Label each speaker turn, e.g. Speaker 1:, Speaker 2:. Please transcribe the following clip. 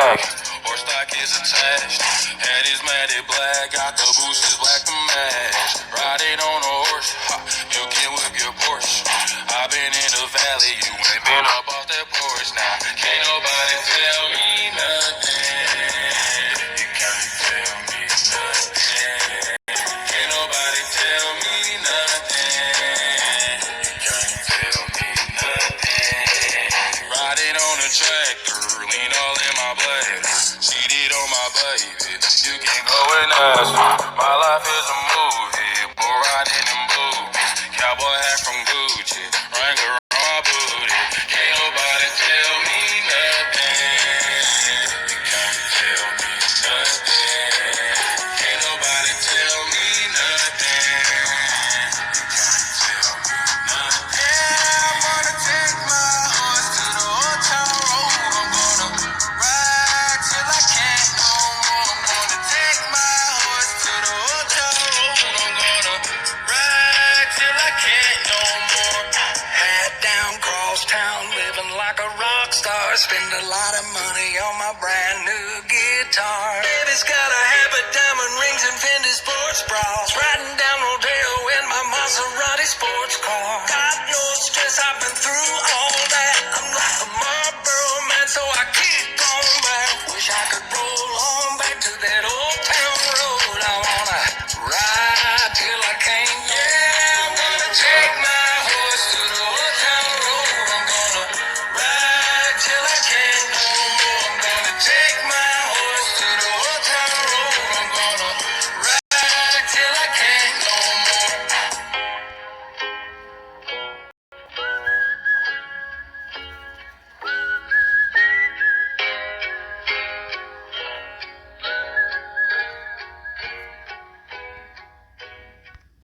Speaker 1: bag. Horse stock is attached. Head is matted black. Got the boosters black to match. Riding on a horse, ha, you can whip your Porsche. I been in the valley, you ain't been up off that porch. Now, can't nobody tell me nothing. You can't tell me nothing. Can't nobody tell me nothing. You can't tell me nothing. Riding on a tractor, lean all in my blood. Cheated on my baby, you can't go and ask me. My life is a movie, boy riding in boobies. Cowboy hat from Gucci, Wrangler on my booty. Can't nobody tell me nothing. You can't tell me nothing. Can't nobody tell me nothing. You can't tell me nothing. I'm gonna take my horse to the old town road. I'm gonna ride till I can't no more. I'm gonna take my horse to the old town road. I'm gonna ride till I can't no more. Hat down, cross town, living like a rock star. Spend a lot of money on my brand new guitar. Baby's got a habit, diamond rings, and Fendi sports bras. Riding down Rodeo in my Maserati sports car. Got no stress, I've been through